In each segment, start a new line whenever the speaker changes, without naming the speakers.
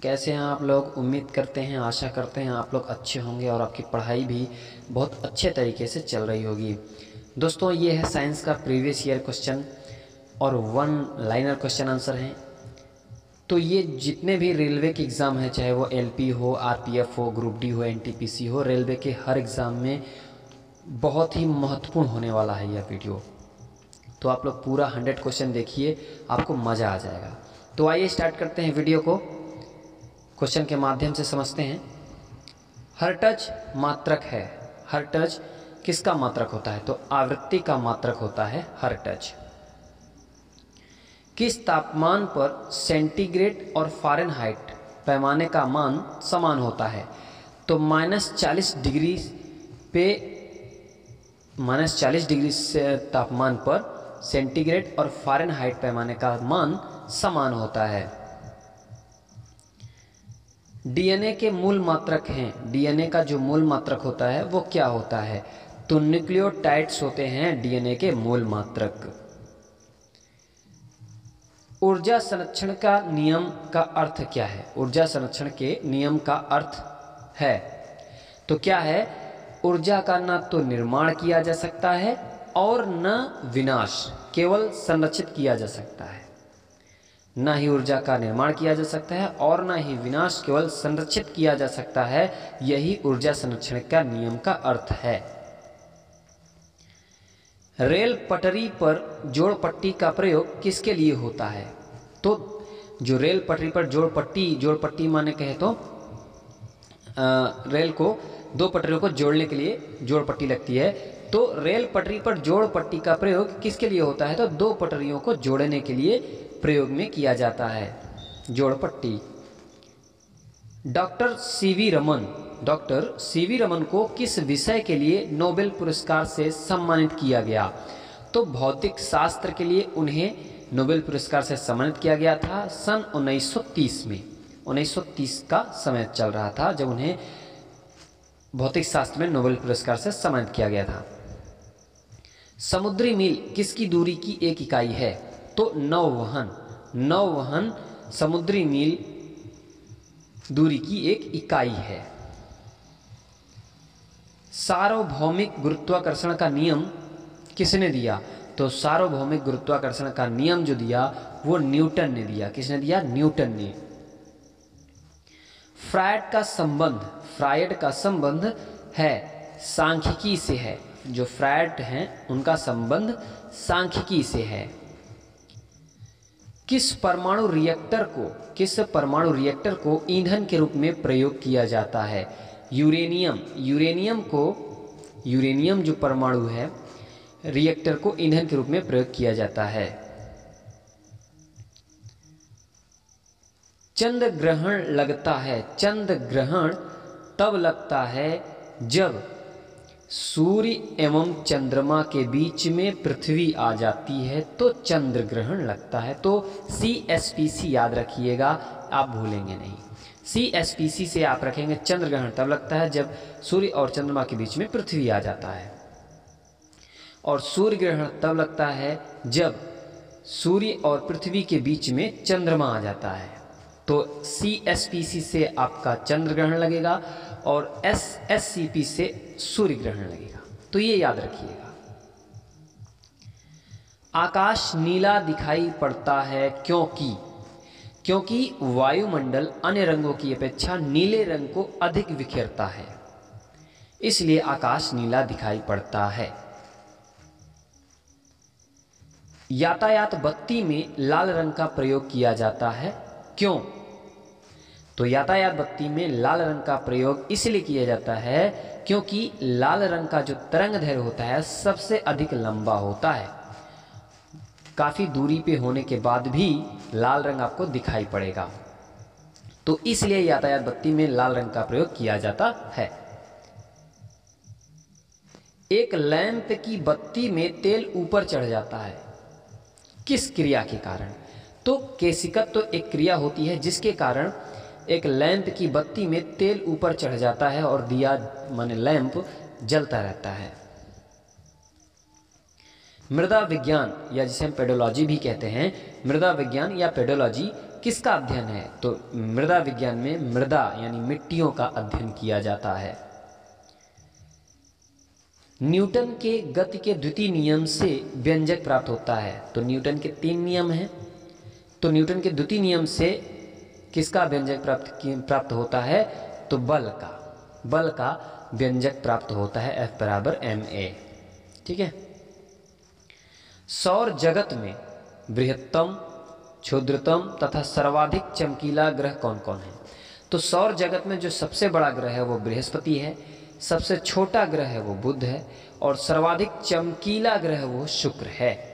कैसे हैं आप लोग। उम्मीद करते हैं, आशा करते हैं आप लोग अच्छे होंगे और आपकी पढ़ाई भी बहुत अच्छे तरीके से चल रही होगी। दोस्तों, ये है साइंस का प्रीवियस ईयर क्वेश्चन और वन लाइनर क्वेश्चन आंसर हैं। तो ये जितने भी रेलवे के एग्ज़ाम हैं, चाहे वो एलपी हो, आरपीएफ हो, ग्रुप डी हो, एनटीपीसी हो, रेलवे के हर एग्ज़ाम में बहुत ही महत्वपूर्ण होने वाला है यह वीडियो। तो आप लोग पूरा 100 क्वेश्चन देखिए, आपको मज़ा आ जाएगा। तो आइए स्टार्ट करते हैं वीडियो को, क्वेश्चन के माध्यम से समझते हैं। हर टच मात्रक है। हर टच किसका मात्रक होता है? तो आवृत्ति का मात्रक होता है हर टच। किस तापमान पर सेंटीग्रेड और फ़ारेनहाइट पैमाने का मान समान होता है? तो -40 डिग्री पे -40 डिग्री से तापमान पर सेंटीग्रेड और फ़ारेनहाइट पैमाने का मान समान होता है। डीएनए के मूल मात्रक हैं। डीएनए का जो मूल मात्रक होता है वो क्या होता है? तो न्यूक्लियोटाइड्स होते हैं डीएनए के मूल मात्रक। ऊर्जा संरक्षण का नियम का अर्थ क्या है? ऊर्जा संरक्षण के नियम का अर्थ है तो क्या है? ऊर्जा का न तो निर्माण किया जा सकता है और न विनाश, केवल संरक्षित किया जा सकता है। न ही ऊर्जा का निर्माण किया जा सकता है और न ही विनाश, केवल संरक्षित किया जा सकता है। यही ऊर्जा संरक्षण का नियम का अर्थ है। रेल पटरी पर जोड़ पट्टी का प्रयोग किसके लिए होता है? तो जो रेल पटरी पर जोड़ पट्टी माने कहे तो रेल को दो पटरियों को जोड़ने के लिए जोड़ पट्टी लगती है। तो रेल पटरी पर जोड़ पट्टी का प्रयोग किसके लिए होता है? तो दो पटरियों को जोड़ने के लिए प्रयोग में किया जाता है जोड़ पट्टी। डॉक्टर सीवी रमन को किस विषय के लिए नोबेल पुरस्कार से सम्मानित किया गया? तो भौतिक शास्त्र के लिए उन्हें नोबेल पुरस्कार से सम्मानित किया गया था सन 1930 में। 1930 का समय चल रहा था जब उन्हें भौतिक शास्त्र में नोबेल पुरस्कार से सम्मानित किया गया था। समुद्री मील किसकी दूरी की एक इकाई है? तो नौवहन समुद्री मील दूरी की एक इकाई है। सार्वभौमिक गुरुत्वाकर्षण का नियम किसने दिया? तो सार्वभौमिक गुरुत्वाकर्षण का नियम जो दिया वो न्यूटन ने दिया। किसने दिया? न्यूटन ने। फ्रायड का संबंध है सांख्यिकी से है। जो फ्रायड हैं उनका संबंध सांख्यिकी से है। किस परमाणु रिएक्टर को ईंधन के रूप में प्रयोग किया जाता है? यूरेनियम जो परमाणु है, रिएक्टर को ईंधन के रूप में प्रयोग किया जाता है। चंद्र ग्रहण तब लगता है जब सूर्य एवं चंद्रमा के बीच में पृथ्वी आ जाती है तो चंद्र ग्रहण लगता है। तो CSPC याद रखिएगा, आप भूलेंगे नहीं। CSPC से आप रखेंगे चंद्र ग्रहण तब लगता है जब सूर्य और चंद्रमा के बीच में पृथ्वी आ जाता है, और सूर्य ग्रहण तब लगता है जब सूर्य और पृथ्वी के बीच में चंद्रमा आ जाता है। तो CSPC से आपका चंद्र ग्रहण लगेगा और SSCP से सूर्य ग्रहण लगेगा। तो ये याद रखिएगा। आकाश नीला दिखाई पड़ता है क्योंकि वायुमंडल अन्य रंगों की अपेक्षा नीले रंग को अधिक बिखेरता है, इसलिए आकाश नीला दिखाई पड़ता है। यातायात बत्ती में लाल रंग का प्रयोग किया जाता है, क्यों? तो यातायात बत्ती में लाल रंग का प्रयोग इसलिए किया जाता है क्योंकि लाल रंग का जो तरंगदैर्घ्य होता है सबसे अधिक लंबा होता है। काफ़ी दूरी पे होने के बाद भी लाल रंग आपको दिखाई पड़ेगा, तो इसलिए यातायात बत्ती में लाल रंग का प्रयोग किया जाता है। एक लैंप की बत्ती में तेल ऊपर चढ़ जाता है, किस क्रिया के कारण? तो केशिकत्व तो एक क्रिया होती है जिसके कारण एक लैंप की बत्ती में तेल ऊपर चढ़ जाता है और दिया माने लैंप जलता रहता है। मृदा विज्ञान या जिसे हम पेडोलॉजी भी कहते हैं, मृदा विज्ञान या पेडोलॉजी किसका अध्ययन है? तो मृदा विज्ञान में मृदा यानी मिट्टियों का अध्ययन किया जाता है। न्यूटन के गति के द्वितीय नियम से व्यंजक प्राप्त होता है। तो न्यूटन के 3 नियम हैं, तो न्यूटन के द्वितीय नियम से किसका व्यंजक प्राप्त होता है? तो बल का व्यंजक प्राप्त होता है, F बराबर ma। ठीक है। सौर जगत में बृहत्तम, क्षुद्रतम तथा सर्वाधिक चमकीला ग्रह कौन कौन है? तो सौर जगत में जो सबसे बड़ा ग्रह है वो बृहस्पति है, सबसे छोटा ग्रह है वो बुध है, और सर्वाधिक चमकीला ग्रह वो शुक्र है।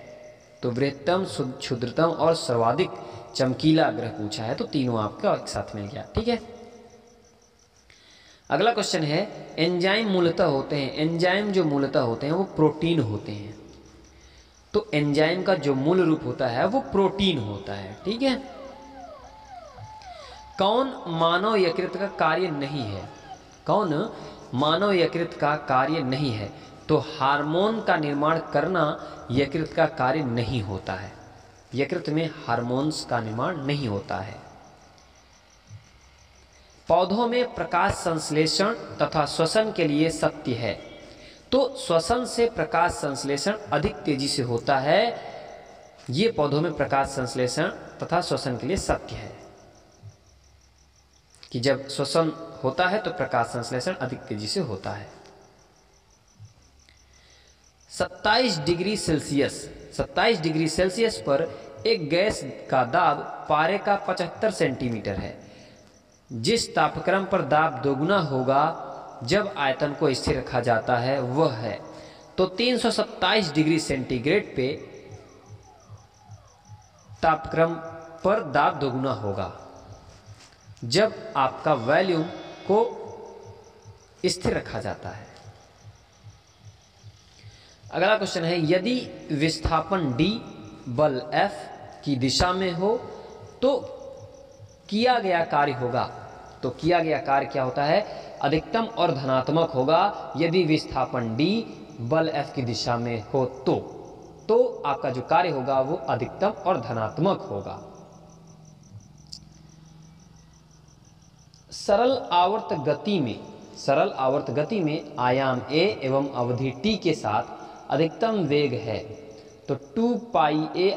तो बृहत्तम, क्षुद्रतम और सर्वाधिक चमकीला ग्रह पूछा है, तो तीनों आपका एक साथ मिल गया। ठीक है। अगला क्वेश्चन है, एंजाइम मूलतः होते हैं, एंजाइम जो मूलतः होते हैं वो प्रोटीन होते हैं। तो एंजाइम का जो मूल रूप होता है वो प्रोटीन होता है। ठीक है। कौन मानव यकृत का कार्य नहीं है? कौन मानव यकृत का कार्य नहीं है? तो हार्मोन का निर्माण करना यकृत का कार्य नहीं होता है। यकृत में हार्मोन्स का निर्माण नहीं होता है। पौधों में प्रकाश संश्लेषण तथा श्वसन के लिए सत्य है। तो श्वसन से प्रकाश संश्लेषण अधिक तेजी से होता है। ये पौधों में प्रकाश संश्लेषण तथा श्वसन के लिए सत्य है कि जब श्वसन होता है तो प्रकाश संश्लेषण अधिक तेजी से होता है। 27 डिग्री सेल्सियस पर एक गैस का दाब पारे का 75 सेंटीमीटर है। जिस तापक्रम पर दाब दोगुना होगा जब आयतन को स्थिर रखा जाता है वह है। तो 327 डिग्री सेंटीग्रेड पे तापक्रम पर दाब दोगुना होगा जब आपका वॉल्यूम को स्थिर रखा जाता है। अगला क्वेश्चन है, यदि विस्थापन d बल F की दिशा में हो तो किया गया कार्य होगा। तो किया गया कार्य क्या होता है? अधिकतम और धनात्मक होगा यदि विस्थापन d बल F की दिशा में हो तो आपका जो कार्य होगा वो अधिकतम और धनात्मक होगा। सरल आवर्त गति में आयाम a एवं अवधि t के साथ अधिकतम वेग है। तो 2 पाई a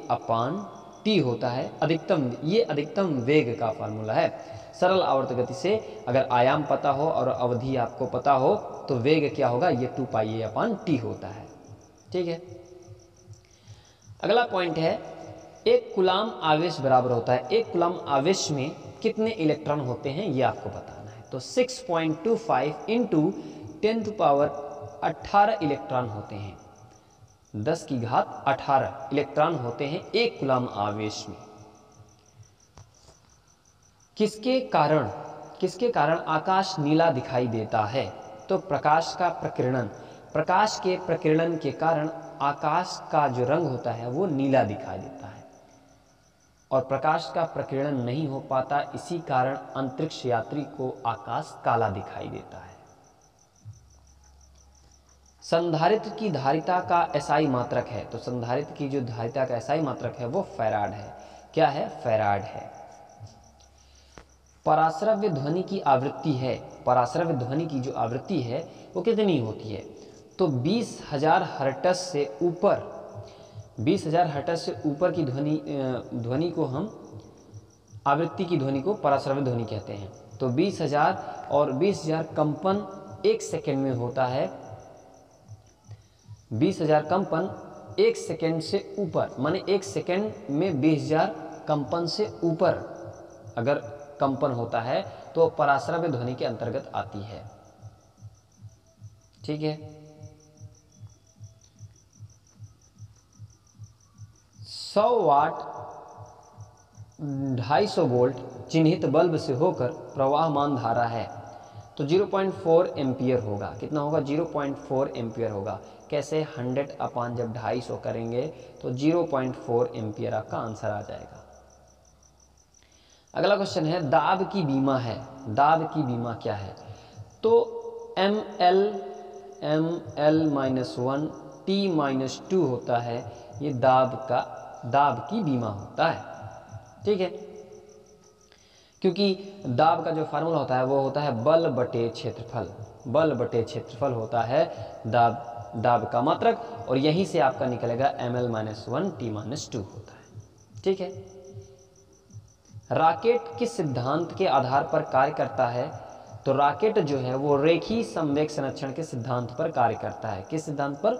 अपान t होता है अधिकतम। ये अधिकतम वेग का फार्मूला है। सरल आवर्त गति से अगर आयाम पता हो और अवधि आपको पता हो तो वेग क्या होगा? ये 2 पाई a अपान t होता है। ठीक है। अगला पॉइंट है, एक कूलाम आवेश बराबर होता है, एक कूलाम आवेश में कितने इलेक्ट्रॉन होते हैं ये आपको बताना है। तो 6.25 इंटू 10⁻18 इलेक्ट्रॉन होते हैं। 10 की घात 18 इलेक्ट्रॉन होते हैं एक कूलाम आवेश में। किसके कारण आकाश नीला दिखाई देता है? तो प्रकाश का प्रकीर्णन। प्रकाश के प्रकीर्णन के कारण आकाश का जो रंग होता है वो नीला दिखाई देता है और प्रकाश का प्रकीर्णन नहीं हो पाता, इसी कारण अंतरिक्ष यात्री को आकाश काला दिखाई देता है। संधारित्र की धारिता का एसआई मात्रक है। तो संधारित्र की जो धारिता का एसआई मात्रक है वो फैराड है। क्या है? फैराड है। पराश्रव्य ध्वनि की आवृत्ति है। पराश्रव्य ध्वनि की जो आवृत्ति है वो कितनी होती है? तो 20,000 हर्ट्ज से ऊपर, 20,000 हर्ट्ज से ऊपर की ध्वनि को हम आवृत्ति की ध्वनि को पराश्रव्य ध्वनि कहते हैं। तो 20,000 और 20,000 कंपन एक सेकेंड में होता है। 20,000 कंपन एक सेकेंड से ऊपर, माने एक सेकेंड में 20,000 कंपन से ऊपर अगर कंपन होता है तो पराश्रव्य ध्वनि के अंतर्गत आती है। ठीक है। 100 वाट 250 वोल्ट चिन्हित बल्ब से होकर प्रवाहमान धारा है तो 0.4 एम्पियर होगा। कितना होगा? 0.4 एम्पियर होगा। कैसे? 100 अपान जब 250 करेंगे तो 0.4 एम्पियर आपका आंसर आ जाएगा। अगला क्वेश्चन है, दाब की बीमा है। दाब की बीमा क्या है? तो ml-1 t-2 होता है ये दाब का दाब की बीमा होता है। ठीक है, क्योंकि दाब का जो फार्मूला होता है वो होता है बल बटे क्षेत्रफल। बल बटे क्षेत्रफल होता है दाब का मात्रक, और यहीं से आपका निकलेगा ml-1 t-2 होता है। ठीक है, रॉकेट किस सिद्धांत के आधार पर कार्य करता है? तो रॉकेट जो है वो रेखीय संवेग संरक्षण के सिद्धांत पर कार्य करता है। किस सिद्धांत पर?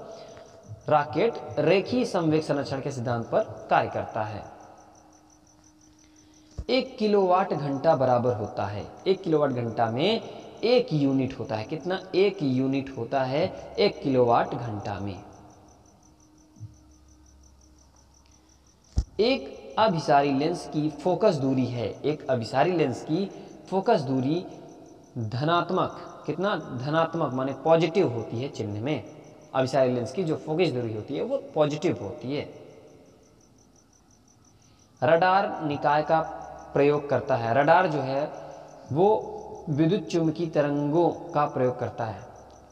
रॉकेट रेखीय संवेग संरक्षण के सिद्धांत पर कार्य करता है। 1 किलोवाट घंटा बराबर होता है, 1 किलोवाट घंटा में 1 यूनिट होता है। कितना? 1 यूनिट होता है 1 किलोवाट घंटा में। एक अभिसारी लेंस की फोकस दूरी है, एक अभिसारी लेंस की फोकस दूरी धनात्मक, कितना? धनात्मक माने पॉजिटिव होती है चिन्ह में। अभिसारी लेंस की जो फोकस दूरी होती है वो पॉजिटिव होती है। रडार निकाय का प्रयोग करता है। रडार जो है वो विद्युत चुम्बकीय तरंगों का प्रयोग करता है।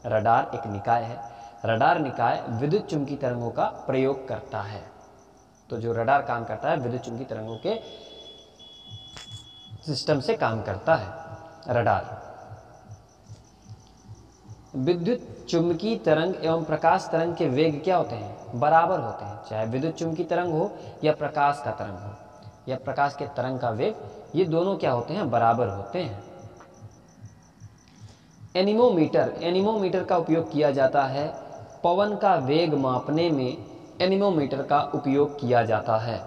रडार एक निकाय है, रडार निकाय विद्युत चुम्बकीय तरंगों का प्रयोग करता है। तो जो रडार काम करता है विद्युत चुम्बकीय तरंगों के सिस्टम से काम करता है रडार। विद्युत चुम्बकीय तरंग एवं प्रकाश तरंग के वेग क्या होते हैं? बराबर होते हैं। चाहे विद्युत चुम्बकीय तरंग हो या प्रकाश का तरंग हो या प्रकाश के तरंग का वेग, ये दोनों क्या होते हैं? बराबर होते हैं। एनीमोमीटर, एनीमोमीटर का उपयोग किया जाता है पवन का वेग मापने में। एनीमोमीटर का उपयोग किया जाता है,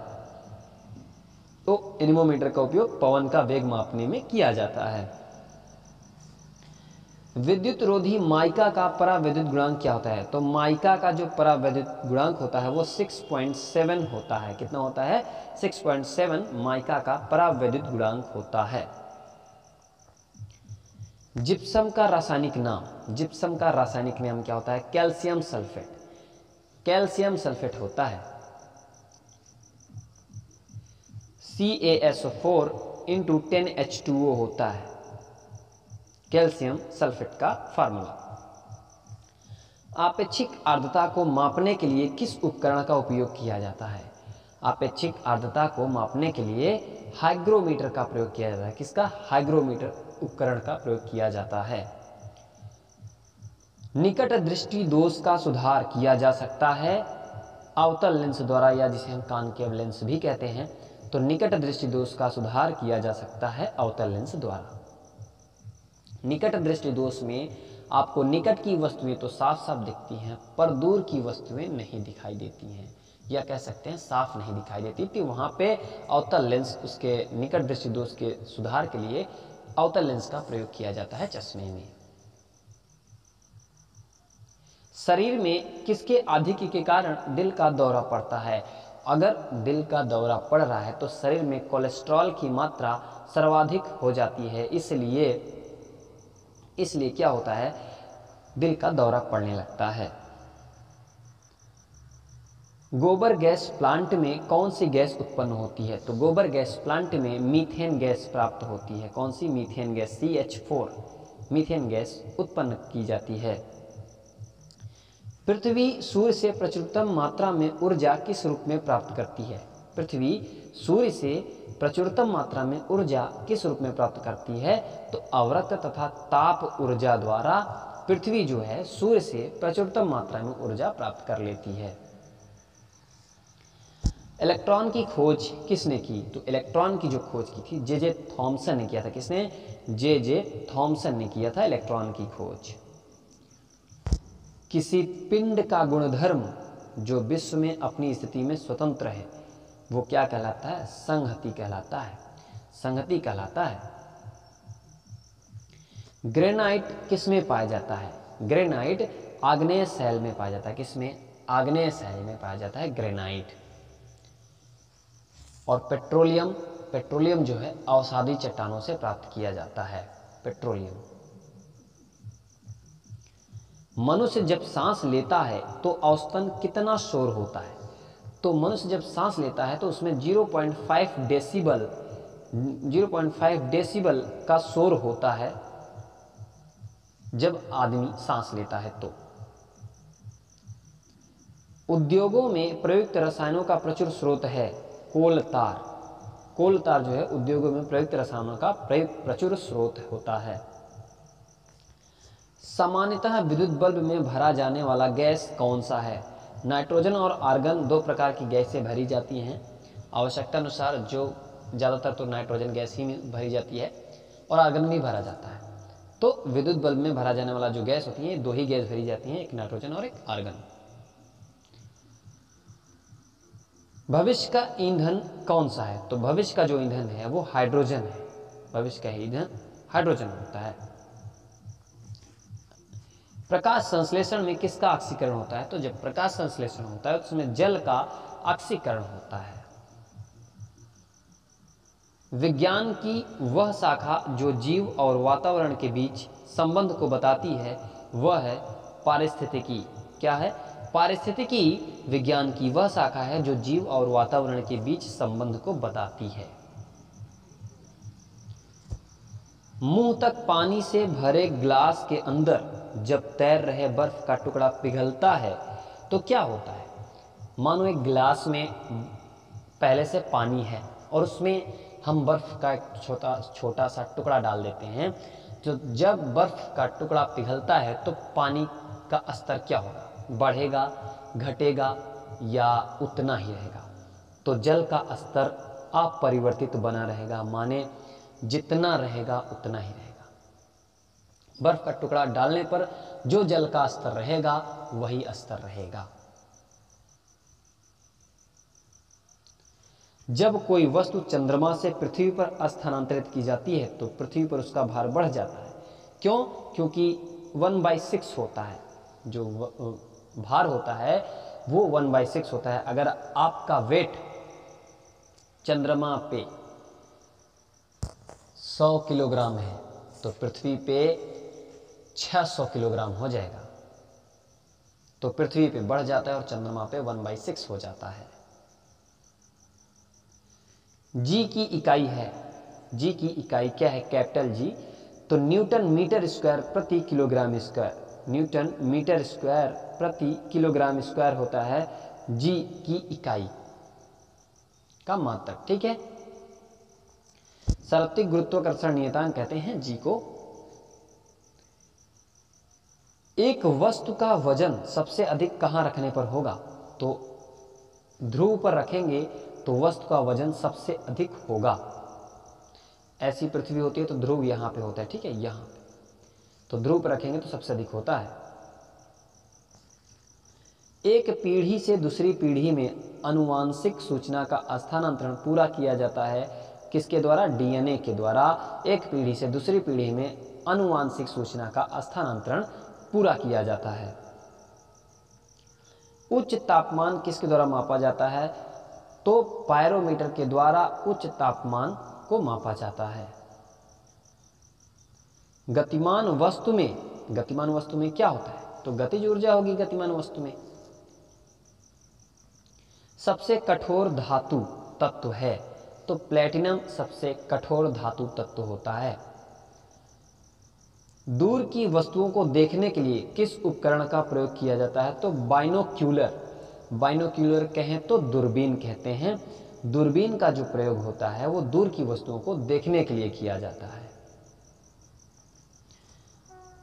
तो एनीमोमीटर का उपयोग पवन का वेग मापने में किया जाता है। विद्युत रोधी माइका का परावैद्युत गुणांक क्या होता है? तो माइका का जो परावैद्युत गुणांक होता है वो 6.7 होता है। कितना होता है? 6.7 माइका का परावैद्युत गुणांक होता है। जिप्सम का रासायनिक नाम, जिप्सम का रासायनिक नाम क्या होता है? कैल्शियम सल्फेट, कैल्शियम सल्फेट होता है। CaSO4 × 10H2O होता है कैल्शियम सल्फेट का फार्मूला। आपेक्षिक आर्द्रता को मापने के लिए किस उपकरण का उपयोग किया जाता है? आपेक्षिक आर्द्रता को मापने के लिए हाइग्रोमीटर का प्रयोग किया जाता है। किसका? हाइग्रोमीटर उपकरण का प्रयोग किया जाता है। निकट दृष्टि दोष का सुधार किया जा सकता है अवतल लेंस द्वारा, या जिसे हम कॉनकेव लेंस भी कहते हैं। तो निकट दृष्टि दोष का सुधार किया जा सकता है अवतल लेंस द्वारा। निकट दृष्टि दोष में आपको निकट की वस्तुएं तो साफ साफ दिखती हैं, पर दूर की वस्तुएं नहीं दिखाई देती हैं, या कह सकते हैं साफ नहीं दिखाई देती। तो वहां पे अवतल लेंस, उसके निकट दृष्टि दोष के सुधार के लिए अवतल लेंस का प्रयोग किया जाता है चश्मे में। शरीर में किसके अधिक के कारण दिल का दौरा पड़ता है? अगर दिल का दौरा पड़ रहा है तो शरीर में कोलेस्ट्रॉल की मात्रा सर्वाधिक हो जाती है, इसलिए क्या होता है? दिल का दौरा पड़ने लगता है। गोबर गैस प्लांट में कौन सी गैस उत्पन्न होती है? तो गोबर गैस प्लांट में मीथेन गैस प्राप्त होती है। कौन सी? Methane gas, CH4 methane gas उत्पन्न की जाती है। पृथ्वी सूर्य से प्रचुरतम मात्रा में ऊर्जा किस रूप में प्राप्त करती है? पृथ्वी सूर्य से प्रचुरतम मात्रा में ऊर्जा किस रूप में प्राप्त करती है? तो अवरक्त तथा ताप ऊर्जा द्वारा पृथ्वी जो है सूर्य से प्रचुरतम मात्रा में ऊर्जा प्राप्त कर लेती है। इलेक्ट्रॉन की खोज किसने की? तो इलेक्ट्रॉन की जो खोज की थी जे थॉमसन ने किया था। किसने? जे थॉमसन ने किया था इलेक्ट्रॉन की खोज। किसी पिंड का गुणधर्म जो विश्व में अपनी स्थिति में स्वतंत्र है वो क्या कहलाता है? संहति कहलाता है, संहति कहलाता है। ग्रेनाइट किस में पाया जाता है? ग्रेनाइट आग्नेय शैल में पाया जाता है। किसमें? आग्नेय शैल में पाया जाता है ग्रेनाइट। और पेट्रोलियम, पेट्रोलियम जो है अवसादी चट्टानों से प्राप्त किया जाता है पेट्रोलियम। मनुष्य जब सांस लेता है तो औसतन कितना शोर होता है? तो मनुष्य जब सांस लेता है तो उसमें 0.5 डेसिबल का शोर होता है जब आदमी सांस लेता है। तो उद्योगों में प्रयुक्त रसायनों का प्रचुर स्रोत है कोल तार। कोल तार जो है उद्योगों में प्रयुक्त रसायनों का प्रचुर स्रोत होता है। सामान्यतः विद्युत बल्ब में भरा जाने वाला गैस कौन सा है? नाइट्रोजन और आर्गन दो प्रकार की गैसें भरी जाती हैं। आवश्यकता अनुसार जो ज़्यादातर तो नाइट्रोजन गैस ही भरी जाती है और आर्गन भी भरा जाता है। तो विद्युत बल्ब में भरा जाने वाला जो गैस होती है, दो ही गैस भरी जाती हैं, एक नाइट्रोजन और एक आर्गन। भविष्य का ईंधन कौन सा है? तो भविष्य का जो ईंधन है वो हाइड्रोजन है। भविष्य का ईंधन हाइड्रोजन होता है। प्रकाश संश्लेषण में किसका ऑक्सीकरण होता है? तो जब प्रकाश संश्लेषण होता है तो उसमें जल का ऑक्सीकरण होता है। विज्ञान की वह शाखा जो जीव और वातावरण के बीच संबंध को बताती है वह है पारिस्थितिकी। क्या है? पारिस्थितिकी विज्ञान की वह शाखा है जो जीव और वातावरण के बीच संबंध को बताती है। मुंह तक पानी से भरे ग्लास के अंदर जब तैर रहे बर्फ का टुकड़ा पिघलता है तो क्या होता है? मानो एक गिलास में पहले से पानी है और उसमें हम बर्फ का एक छोटा सा टुकड़ा डाल देते हैं। तो जब बर्फ का टुकड़ा पिघलता है तो पानी का स्तर क्या होगा? बढ़ेगा, घटेगा या उतना ही रहेगा? तो जल का स्तर अपरिवर्तित बना रहेगा, माने जितना रहेगा उतना ही रहेगा। बर्फ का टुकड़ा डालने पर जो जल का स्तर रहेगा वही स्तर रहेगा। जब कोई वस्तु चंद्रमा से पृथ्वी पर स्थानांतरित की जाती है तो पृथ्वी पर उसका भार बढ़ जाता है। क्यों? क्योंकि 1/6 होता है। जो भार होता है वो 1/6 होता है। अगर आपका वेट चंद्रमा पे 100 किलोग्राम है तो पृथ्वी पे 600 किलोग्राम हो जाएगा। तो पृथ्वी पे बढ़ जाता है और चंद्रमा पे 1/6 हो जाता है। जी की इकाई है। जी की इकाई क्या है? Capital G. तो न्यूटन मीटर स्क्वायर प्रति kilogram square. Newton metre square प्रति किलोग्राम स्क्वायर होता है जी की इकाई का मात्रक। ठीक है। सार्वत्रिक गुरुत्वाकर्षण नियतांक कहते हैं जी को। एक वस्तु का वजन सबसे अधिक कहां रखने पर होगा? तो ध्रुव पर रखेंगे तो वस्तु का वजन सबसे अधिक होगा। ऐसी पृथ्वी होती है तो ध्रुव यहां पे होता है। ठीक है, यहां पे तो ध्रुव पर रखेंगे तो सबसे अधिक होता है। एक पीढ़ी से दूसरी पीढ़ी में आनुवांशिक सूचना का स्थानांतरण पूरा किया जाता है किसके द्वारा? डीएनए के द्वारा। एक पीढ़ी से दूसरी पीढ़ी में आनुवांशिक सूचना का स्थानांतरण पूरा किया जाता है। उच्च तापमान किसके द्वारा मापा जाता है? तो पायरोमीटर के द्वारा उच्च तापमान को मापा जाता है। गतिमान वस्तु में क्या होता है? तो गतिज ऊर्जा होगी गतिमान वस्तु में। सबसे कठोर धातु तत्व है तो प्लेटिनम सबसे कठोर धातु तत्व होता है। दूर की वस्तुओं को देखने के लिए किस उपकरण का प्रयोग किया जाता है? तो बाइनोक्यूलर। बाइनोक्यूलर कहें तो दूरबीन कहते हैं। दूरबीन का जो प्रयोग होता है वो दूर की वस्तुओं को देखने के लिए किया जाता है।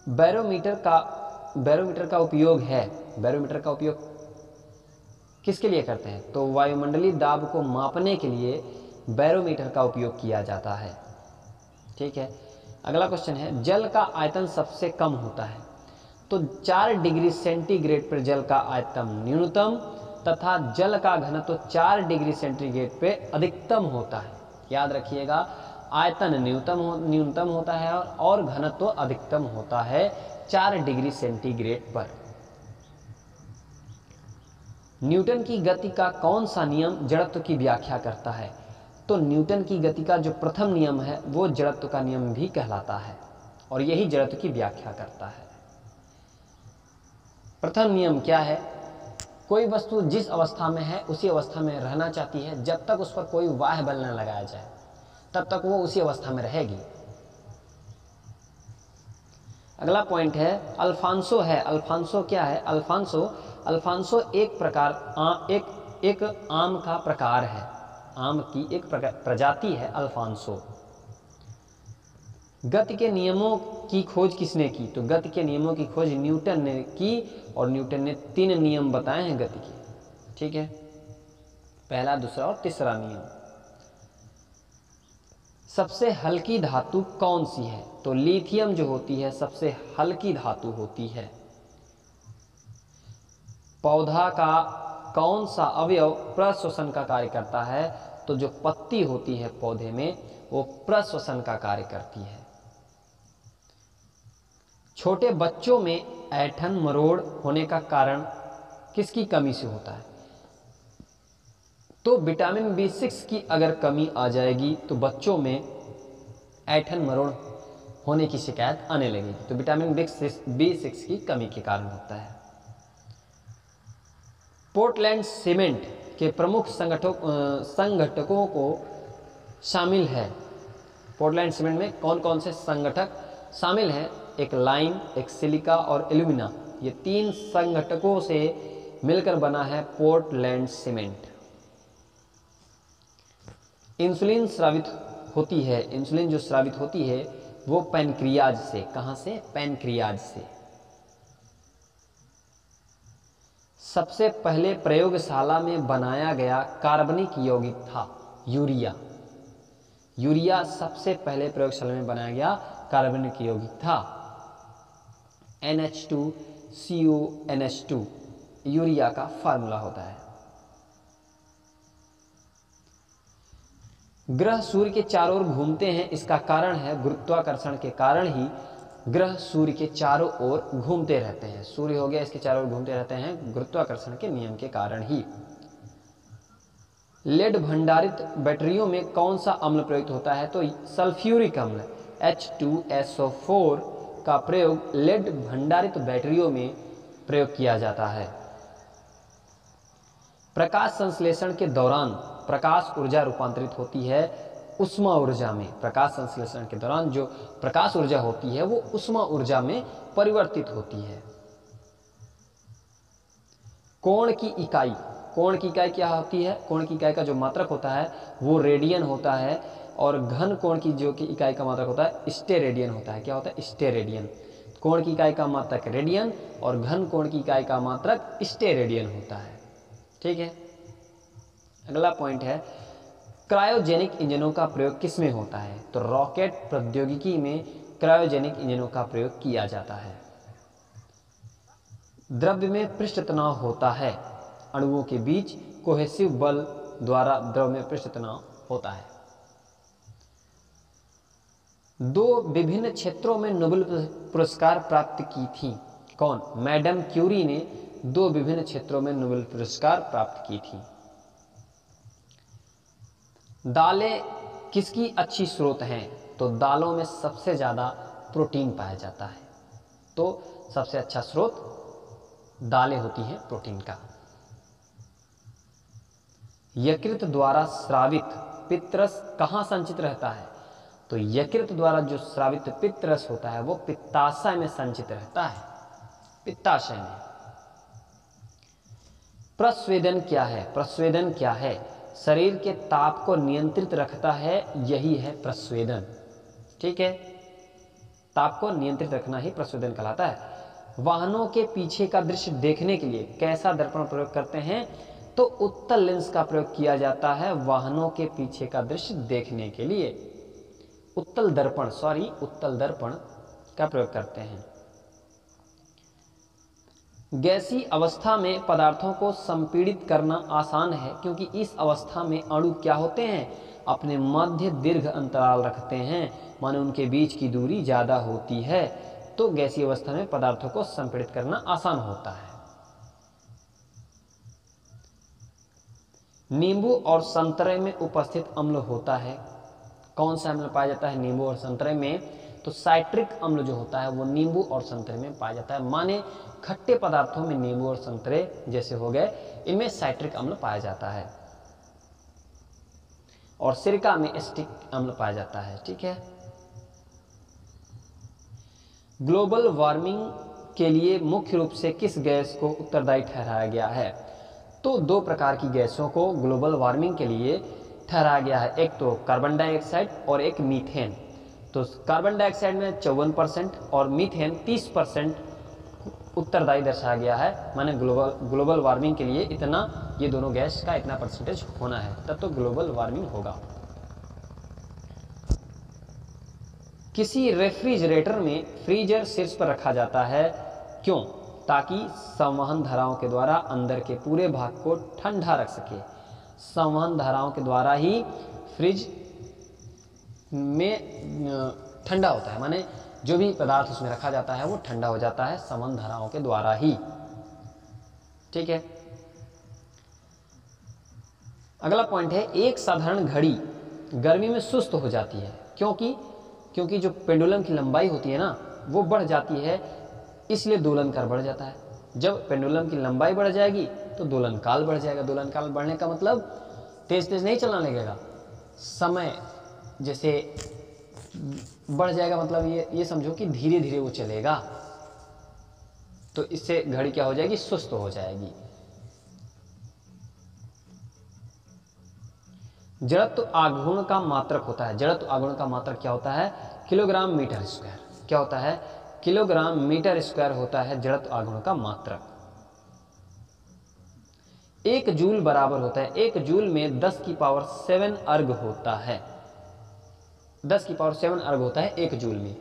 बैरोमीटर का उपयोग है। बैरोमीटर का उपयोग किसके लिए करते हैं? तो वायुमंडलीय दाब को मापने के लिए बैरोमीटर का उपयोग किया जाता है। ठीक है। अगला क्वेश्चन है, जल का आयतन सबसे कम होता है तो 4 डिग्री सेंटीग्रेड पर जल का आयतन न्यूनतम तथा जल का घनत्व 4 डिग्री सेंटीग्रेड पे अधिकतम होता है। याद रखिएगा, आयतन न्यूनतम होता है और घनत्व अधिकतम होता है 4 डिग्री सेंटीग्रेड पर। न्यूटन की गति का कौन सा नियम जड़त्व की व्याख्या करता है? तो न्यूटन की गति का जो प्रथम नियम है वो जड़त्व का नियम भी कहलाता है और यही जड़त्व की व्याख्या करता है। प्रथम नियम क्या है? कोई वस्तु जिस अवस्था में है उसी अवस्था में रहना चाहती है। जब तक उस पर कोई बाह्य बल न लगाया जाए तब तक वो उसी अवस्था में रहेगी। अगला पॉइंट है अल्फांसो है। अल्फांसो क्या है? अल्फांसो एक आम का प्रकार है, आम की एक प्रजाति है अल्फांसो। गति के नियमों की खोज किसने की? तो गति के नियमों की खोज न्यूटन ने की, और न्यूटन ने 3 नियम बताए हैं गति के, ठीक है, पहला, दूसरा और तीसरा नियम। सबसे हल्की धातु कौन सी है? तो लिथियम जो होती है सबसे हल्की धातु होती है। पौधा का कौन सा अवयव प्रश्वसन का कार्य करता है? तो जो पत्ती होती है पौधे में वो प्रश्वसन का कार्य करती है। छोटे बच्चों में ऐंठन मरोड़ होने का कारण किसकी कमी से होता है? तो विटामिन B6 की अगर कमी आ जाएगी तो बच्चों में ऐंठन मरोड़ होने की शिकायत आने लगेगी। तो विटामिन B6 की कमी के कारण होता है। पोर्टलैंड सीमेंट के प्रमुख संगठकों को शामिल है। पोर्टलैंड सीमेंट में कौन कौन से संगठक शामिल हैं? एक लाइम, एक सिलिका और एल्यूमिना। ये 3 संगठकों से मिलकर बना है पोर्टलैंड सीमेंट। इंसुलिन स्रावित होती है, इंसुलिन जो स्रावित होती है वो पैनक्रियाज से। कहां से? पैनक्रियाज से। सबसे पहले प्रयोगशाला में बनाया गया कार्बनिक यौगिक था यूरिया। यूरिया सबसे पहले प्रयोगशाला में बनाया गया कार्बनिक यौगिक था। NH2CONH2 यूरिया का फार्मूला होता है। ग्रह सूर्य के चारों ओर घूमते हैं, इसका कारण है गुरुत्वाकर्षण के कारण ही ग्रह सूर्य के चारों ओर घूमते रहते हैं। सूर्य हो गया, इसके चारों ओर घूमते रहते हैं गुरुत्वाकर्षण के नियम के कारण ही। लेड भंडारित बैटरियों में कौन सा अम्ल प्रयुक्त होता है? तो सल्फ्यूरिक अम्ल H2SO4 का प्रयोग लेड भंडारित बैटरियों में प्रयोग किया जाता है। प्रकाश संश्लेषण के दौरान प्रकाश ऊर्जा रूपांतरित होती है उष्मा ऊर्जा में। प्रकाश संश्लेषण के दौरान जो प्रकाश ऊर्जा होती है वो उष्मा ऊर्जा में परिवर्तित होती है। कोण की इकाई क्या होती है? कोण की इकाई का जो मात्रक होता है वो रेडियन होता है, और घन कोण की जो कि इकाई का मात्रक होता है स्टेरेडियन होता है। क्या होता है? स्टेरेडियन। कोण की इकाई का मात्रक रेडियन और घन कोण की इकाई का मात्रक स्टेरेडियन होता है, ठीक है। अगला पॉइंट है क्रायोजेनिक इंजनों का प्रयोग किस में होता है? तो रॉकेट प्रौद्योगिकी में क्रायोजेनिक इंजनों का प्रयोग किया जाता है। द्रव्य में पृष्ठ तनाव होता है, अणुओं के बीच कोहेसिव बल द्वारा द्रव्य में पृष्ठ तनाव होता है। 2 विभिन्न क्षेत्रों में नोबेल पुरस्कार प्राप्त की थी। कौन? मैडम क्यूरी ने 2 विभिन्न क्षेत्रों में नोबेल पुरस्कार प्राप्त की थी। दालें किसकी अच्छी स्रोत हैं? तो दालों में सबसे ज्यादा प्रोटीन पाया जाता है, तो सबसे अच्छा स्रोत दालें होती हैं प्रोटीन का। यकृत द्वारा स्रावित पित्तरस कहां संचित रहता है? तो यकृत द्वारा जो स्रावित पित्तरस होता है वो पित्ताशय में संचित रहता है, पित्ताशय में। प्रस्वेदन क्या है? प्रस्वेदन क्या है? शरीर के ताप को नियंत्रित रखता है, यही है प्रस्वेदन, ठीक है। ताप को नियंत्रित रखना ही प्रस्वेदन कहलाता है। वाहनों के पीछे का दृश्य देखने के लिए कैसा दर्पण प्रयोग करते हैं? तो उत्तल लेंस का प्रयोग किया जाता है वाहनों के पीछे का दृश्य देखने के लिए। उत्तल दर्पण का प्रयोग करते हैं। गैसीय अवस्था में पदार्थों को संपीड़ित करना आसान है, क्योंकि इस अवस्था में अणु क्या होते हैं? अपने मध्य दीर्घ अंतराल रखते हैं, माने उनके बीच की दूरी ज्यादा होती है, तो गैसीय अवस्था में पदार्थों को संपीड़ित करना आसान होता है। नींबू और संतरे में उपस्थित अम्ल होता है, कौन सा अम्ल पाया जाता है नींबू और संतरे में? तो साइट्रिक अम्ल जो होता है वो नींबू और संतरे में पाया जाता है। माने खट्टे पदार्थों में नींबू और संतरे जैसे हो गए, इनमें साइट्रिक अम्ल पाया जाता है, और सिरका में एसिटिक अम्ल पाया जाता है, ठीक है। ग्लोबल वार्मिंग के लिए मुख्य रूप से किस गैस को उत्तरदायी ठहराया गया है? तो दो प्रकार की गैसों को ग्लोबल वार्मिंग के लिए ठहराया गया है, एक तो कार्बन डाइऑक्साइड और एक मीथेन। तो कार्बन डाइऑक्साइड में 54% और मीथेन 30% उत्तरदायी दर्शाया गया है। माने ग्लोबल वार्मिंग के लिए इतना, ये दोनों गैस का इतना परसेंटेज होना है, तब तो ग्लोबल वार्मिंग होगा। किसी रेफ्रिजरेटर में फ्रीजर शीर्ष पर रखा जाता है, क्यों? ताकि संवहन धाराओं के द्वारा अंदर के पूरे भाग को ठंडा रख सके। संवहन धाराओं के द्वारा ही फ्रिज में ठंडा होता है, माने जो भी पदार्थ उसमें रखा जाता है वो ठंडा हो जाता है संवहन धाराओं के द्वारा ही। ठीक है, अगला पॉइंट है, एक साधारण घड़ी गर्मी में सुस्त हो जाती है, क्योंकि जो पेंडुलम की लंबाई होती है ना वो बढ़ जाती है, इसलिए दोलन काल बढ़ जाता है। जब पेंडुलम की लंबाई बढ़ जाएगी तो दोलन काल बढ़ जाएगा। दोलन काल बढ़ने का मतलब तेज तेज नहीं चलना लगेगा, समय जैसे बढ़ जाएगा, मतलब ये समझो कि धीरे धीरे वो चलेगा, तो इससे घड़ी क्या हो जाएगी? सुस्त हो जाएगी। जड़त्व आघूर्ण का मात्रक होता है। जड़त्व आघूर्ण का मात्रक क्या होता है? Kilogram metre square. क्या होता है? किलोग्राम मीटर स्क्वायर होता है जड़त्व आघूर्ण का मात्रक। 1 जूल बराबर होता है, 1 जूल में 10 की पावर 7 अर्ग होता है। 10 की पावर 7 अर्ग होता है 1 जूल में,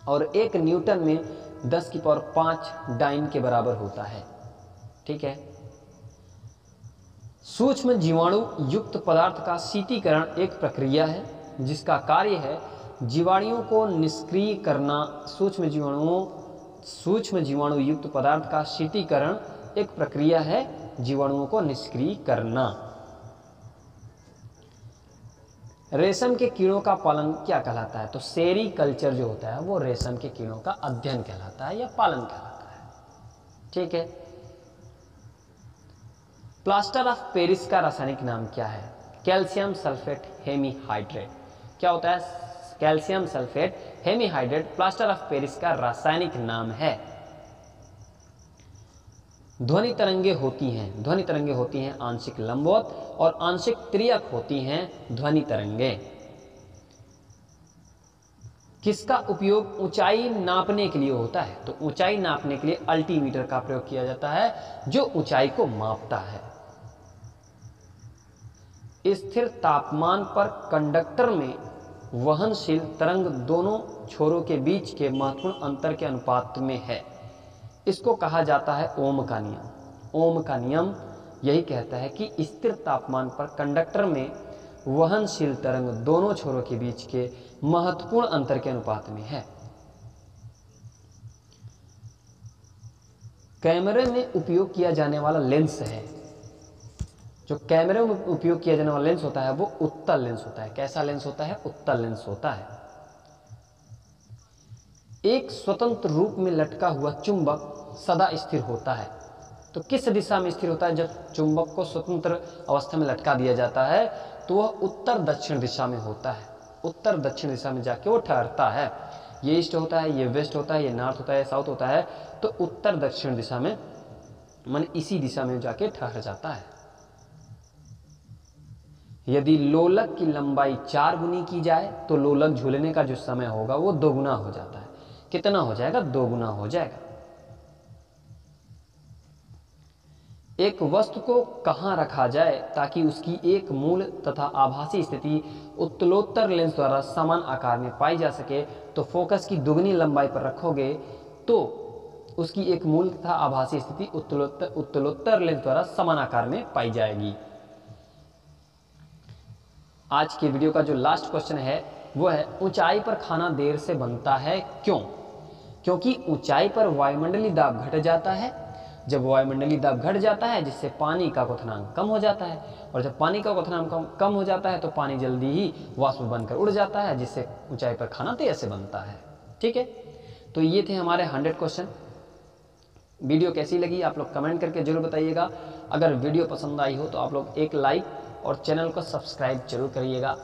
और 1 न्यूटन में 10 की पावर 5 डाइन के बराबर होता है। ठीक है, सूक्ष्म जीवाणु युक्त पदार्थ का शीतीकरण एक प्रक्रिया है जिसका कार्य है जीवाणुओं को निष्क्रिय करना। सूक्ष्म जीवाणु युक्त पदार्थ का शीतीकरण एक प्रक्रिया है जीवाणुओं को निष्क्रिय करना। रेशम के कीड़ों का पालन क्या कहलाता है? तो सेरीकल्चर जो होता है वो रेशम के कीड़ों का अध्ययन कहलाता है या पालन कहलाता है। ठीक है, प्लास्टर ऑफ पेरिस का रासायनिक नाम क्या है? Calcium sulphate hemihydrate. क्या होता है? Calcium sulphate hemihydrate plaster of Paris का रासायनिक नाम है। ध्वनि तरंगे होती हैं। ध्वनि तरंगे होती हैं आंशिक लंबवत और आंशिक तिर्यक होती हैं ध्वनि तरंगे। किसका उपयोग ऊंचाई नापने के लिए होता है? तो ऊंचाई नापने के लिए अल्टीमीटर का प्रयोग किया जाता है जो ऊंचाई को मापता है। स्थिर तापमान पर कंडक्टर में वहनशील तरंग दोनों छोरों के बीच के महत्वपूर्ण अंतर के अनुपात में है। इसको कहा जाता है ओम का नियम। ओम का नियम यही कहता है कि स्थिर तापमान पर कंडक्टर में वहनशील तरंग दोनों छोरों के बीच के महत्वपूर्ण अंतर के अनुपात में है। कैमरे में उपयोग किया जाने वाला लेंस है, जो कैमरे में उपयोग किया जाने वाला लेंस होता है वो उत्तल लेंस होता है। कैसा लेंस होता है? उत्तल लेंस होता है। एक स्वतंत्र रूप में लटका हुआ चुंबक सदा स्थिर होता है। तो किस दिशा में स्थिर होता है? जब चुंबक को स्वतंत्र अवस्था में लटका दिया जाता है तो वह उत्तर दक्षिण दिशा में होता है। उत्तर दक्षिण दिशा में जाके वो ठहरता है। ये ईस्ट होता है, ये वेस्ट होता है, ये नॉर्थ होता है, साउथ होता है, तो उत्तर दक्षिण दिशा में माने इसी दिशा में जाके ठहर जाता है। यदि लोलक की लंबाई 4 गुनी की जाए तो लोलक झूलने का जो समय होगा वो 2 गुना हो जाता है। कितना हो जाएगा? 2 गुना हो जाएगा। एक वस्तु को कहाँ रखा जाए ताकि उसकी एक मूल तथा आभासी स्थिति उत्तलोत्तर लेंस द्वारा समान आकार में पाई जा सके? तो फोकस की दुगनी लंबाई पर रखोगे तो उसकी एक मूल तथा आभासी स्थिति उत्तलोत्तर लेंस द्वारा समान आकार में पाई जाएगी। आज के वीडियो का जो लास्ट क्वेश्चन है वो है, ऊंचाई पर खाना देर से बनता है, क्यों? क्योंकि ऊंचाई पर वायुमंडलीय दाब घट जाता है। जब वायुमंडलीय दाब घट जाता है जिससे पानी का क्वथनांक कम हो जाता है, और जब पानी का क्वथनांक कम हो जाता है तो पानी जल्दी ही वाष्प बनकर उड़ जाता है, जिससे ऊंचाई पर खाना देर से बनता है। ठीक है, तो ये थे हमारे 100 क्वेश्चन। वीडियो कैसी लगी आप लोग कमेंट करके जरूर बताइएगा। अगर वीडियो पसंद आई हो तो आप लोग एक लाइक और चैनल को सब्सक्राइब जरूर करिएगा।